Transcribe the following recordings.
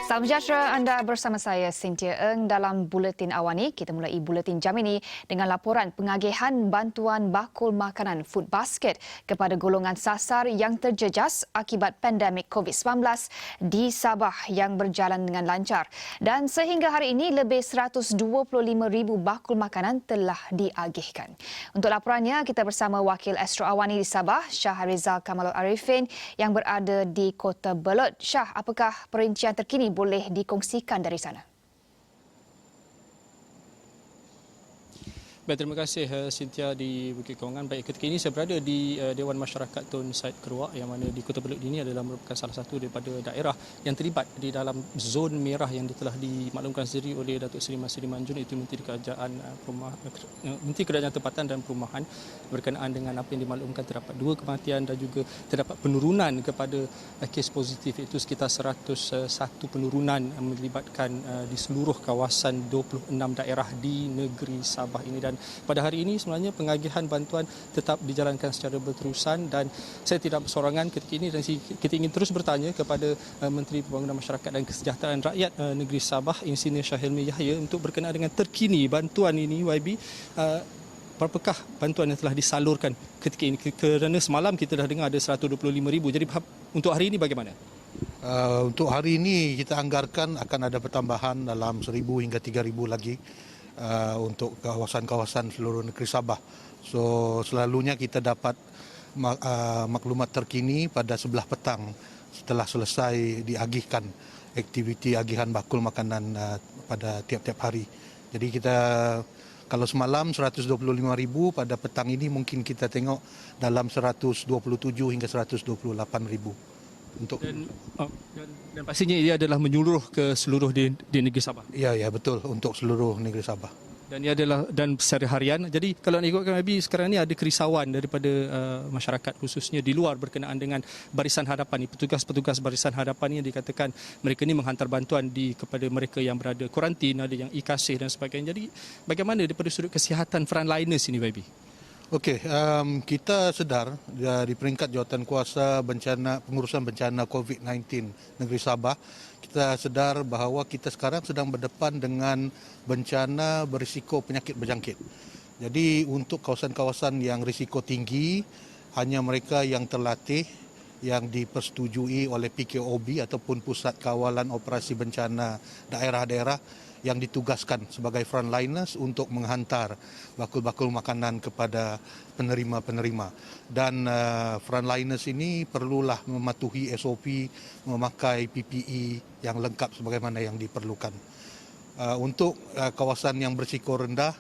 Salam sejahtera, anda bersama saya Cynthia Eng dalam Buletin Awal ini. Kita mulai Buletin jam ini dengan laporan pengagihan bantuan bakul makanan Food Basket kepada golongan sasar yang terjejas akibat pandemik COVID-19 di Sabah yang berjalan dengan lancar. Dan sehingga hari ini lebih 125,000 bakul makanan telah diagihkan. Untuk laporannya, kita bersama Wakil Astro Awani di Sabah, Shah Rizal Kamalul Arifin yang berada di Kota Belud. Shah, apakah perincian terkini boleh dikongsikan dari sana? Baik, terima kasih Cynthia di Bukit Kewangan. Baik, ketika ini saya berada di Dewan Masyarakat Tun Said Keruak yang mana di Kota Belud ini adalah merupakan salah satu daripada daerah yang terlibat di dalam zon merah yang telah dimaklumkan sendiri oleh Datuk Seri Masri Manjun, iaitu Menteri Kerajaan Tempatan dan Perumahan, berkenaan dengan apa yang dimaklumkan terdapat 2 kematian dan juga terdapat penurunan kepada kes positif, iaitu sekitar 101 penurunan melibatkan di seluruh kawasan 26 daerah di negeri Sabah ini. Dan pada hari ini sebenarnya pengagihan bantuan tetap dijalankan secara berterusan dan saya tidak bersorangan ketika ini dan kita ingin terus bertanya kepada Menteri Pembangunan Masyarakat dan Kesejahteraan Rakyat Negeri Sabah, Insinyur Syahilmi Yahya, untuk berkenaan dengan terkini bantuan ini, YB. Berapakah bantuan yang telah disalurkan ketika ini? Kerana semalam kita dah dengar ada 125,000. Jadi untuk hari ini bagaimana? Untuk hari ini kita anggarkan akan ada pertambahan dalam 1,000 hingga 3,000 lagi untuk kawasan-kawasan seluruh negeri Sabah. So selalunya kita dapat maklumat terkini pada sebelah petang setelah selesai diagihkan aktiviti agihan bakul makanan pada tiap-tiap hari. Jadi kita kalau semalam 125,000, pada petang ini mungkin kita tengok dalam 127 hingga 128,000. Dan pastinya ia adalah menyeluruh ke seluruh di negeri Sabah. Ya, betul, untuk seluruh negeri Sabah. Dan ia adalah dan secara harian. Jadi kalau nak ikutkan Abi, sekarang ni ada kerisauan daripada masyarakat khususnya di luar berkenaan dengan Barisan Hadapan ni, petugas-petugas Barisan Hadapan ni yang dikatakan mereka ni menghantar bantuan kepada mereka yang berada kuarantin, ada yang ikasih dan sebagainya. Jadi bagaimana daripada sudut kesihatan frontliners ini, Abi? Okey, kita sedar dari peringkat Jawatankuasa pengurusan bencana COVID-19 negeri Sabah, kita sedar bahawa kita sekarang sedang berdepan dengan bencana berisiko penyakit berjangkit. Jadi untuk kawasan-kawasan yang risiko tinggi, hanya mereka yang terlatih, yang dipersetujui oleh PKOB ataupun Pusat Kawalan Operasi Bencana daerah-daerah yang ditugaskan sebagai frontliners untuk menghantar bakul-bakul makanan kepada penerima-penerima. Dan frontliners ini perlulah mematuhi SOP, memakai PPE yang lengkap sebagaimana yang diperlukan. Untuk kawasan yang berisiko rendah,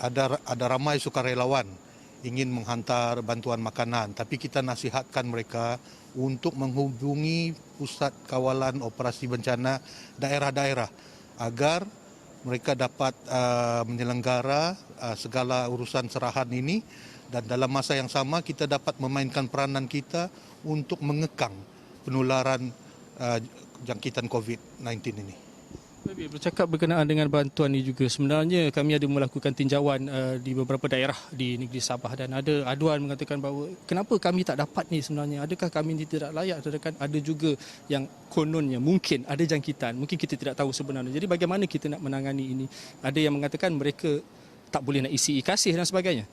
ada ramai sukarelawan ingin menghantar bantuan makanan, tapi kita nasihatkan mereka untuk menghubungi Pusat Kawalan Operasi Bencana daerah-daerah agar mereka dapat menyelenggara segala urusan serahan ini, dan dalam masa yang sama kita dapat memainkan peranan kita untuk mengekang penularan jangkitan COVID-19 ini. Bercakap berkenaan dengan bantuan ini juga, sebenarnya kami ada melakukan tinjauan di beberapa daerah di negeri Sabah dan ada aduan mengatakan bahawa kenapa kami tak dapat ni sebenarnya, adakah kami ini tidak layak, ada juga yang kononnya mungkin ada jangkitan, mungkin kita tidak tahu sebenarnya. Jadi bagaimana kita nak menangani ini? Ada yang mengatakan mereka tak boleh nak isi ikasih dan sebagainya.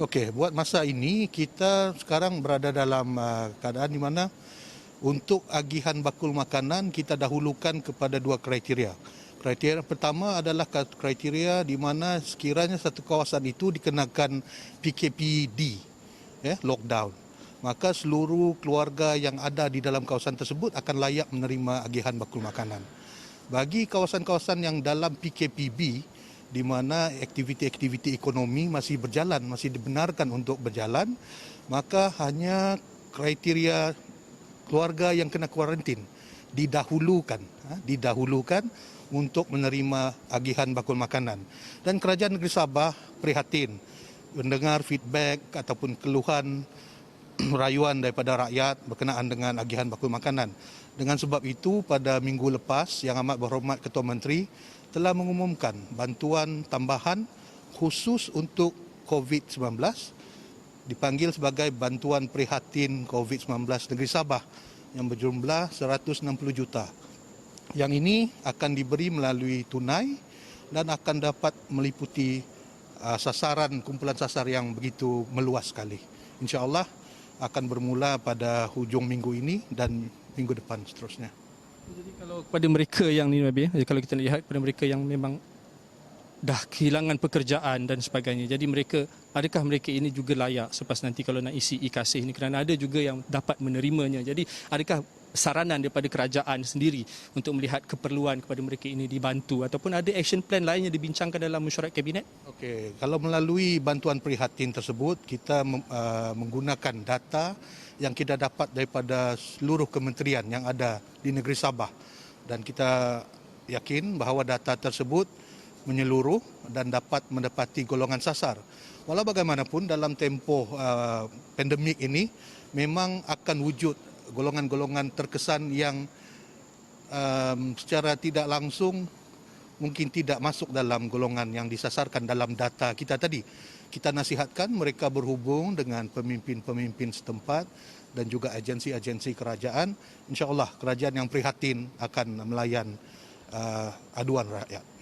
Okey, buat masa ini kita sekarang berada dalam keadaan di mana untuk agihan bakul makanan kita dahulukan kepada 2 kriteria. Kriteria pertama adalah kriteria di mana sekiranya satu kawasan itu dikenakan PKPD, lockdown, maka seluruh keluarga yang ada di dalam kawasan tersebut akan layak menerima agihan bakul makanan. Bagi kawasan-kawasan yang dalam PKPB, di mana aktiviti-aktiviti ekonomi masih berjalan, masih dibenarkan untuk berjalan, maka hanya kriteria keluarga yang kena kuarantin didahulukan untuk menerima agihan bakul makanan. Dan Kerajaan Negeri Sabah prihatin mendengar feedback ataupun keluhan rayuan daripada rakyat berkenaan dengan agihan bakul makanan. Dengan sebab itu pada minggu lepas Yang Amat Berhormat Ketua Menteri telah mengumumkan bantuan tambahan khusus untuk COVID-19, dipanggil sebagai bantuan prihatin COVID-19 negeri Sabah yang berjumlah 160 juta Yang ini akan diberi melalui tunai dan akan dapat meliputi sasaran, kumpulan sasar yang begitu meluas sekali. InsyaAllah akan bermula pada hujung minggu ini dan minggu depan seterusnya. Jadi kalau kepada mereka yang ni Nabi, kalau kita lihat kepada mereka yang memang dah kehilangan pekerjaan dan sebagainya. Jadi adakah mereka ini juga layak selepas nanti kalau nak isi e-kasih ini, kerana ada juga yang dapat menerimanya. Jadi adakah saranan daripada kerajaan sendiri untuk melihat keperluan kepada mereka ini dibantu, ataupun ada action plan lain yang dibincangkan dalam mesyuarat kabinet? Okey, kalau melalui bantuan prihatin tersebut, kita menggunakan data yang kita dapat daripada seluruh kementerian yang ada di negeri Sabah, dan kita yakin bahawa data tersebut menyeluruh dan dapat mendapati golongan sasar. Walau bagaimanapun dalam tempoh pandemik ini memang akan wujud golongan-golongan terkesan yang secara tidak langsung mungkin tidak masuk dalam golongan yang disasarkan dalam data kita tadi. Kita nasihatkan mereka berhubung dengan pemimpin-pemimpin setempat dan juga agensi-agensi kerajaan. InsyaAllah kerajaan yang prihatin akan melayan aduan rakyat.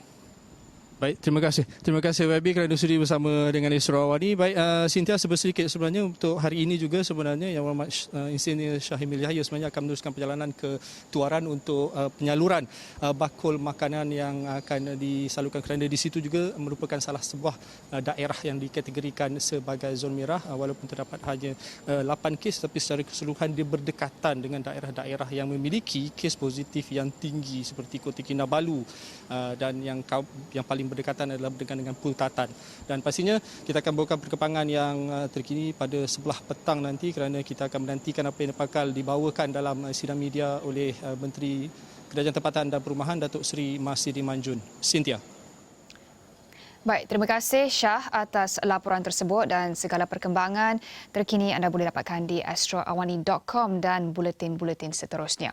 Baik, terima kasih. Terima kasih YB kerana sudi bersama dengan Isra Awani. Baik, Cynthia, sedikit sebenarnya untuk hari ini juga sebenarnya Yang Berhormat Insinyur Shahimil Yahya sebenarnya akan meneruskan perjalanan ke Tuaran untuk penyaluran bakul makanan yang akan disalurkan, kerana di situ juga merupakan salah sebuah daerah yang dikategorikan sebagai zon merah, walaupun terdapat hanya 8 kes, tapi secara keseluruhan dia berdekatan dengan daerah-daerah yang memiliki kes positif yang tinggi seperti Kota Kinabalu, dan yang paling berdekatan adalah dengan Pultatan. Dan pastinya kita akan bawakan perkembangan yang terkini pada sebelah petang nanti, kerana kita akan menantikan apa yang bakal dibawakan dalam sidang media oleh Menteri Kerajaan Tempatan dan Perumahan Datuk Seri Masidi Manjun. Cynthia. Baik, terima kasih Syah atas laporan tersebut, dan segala perkembangan terkini anda boleh dapatkan di astroawani.com dan buletin-buletin seterusnya.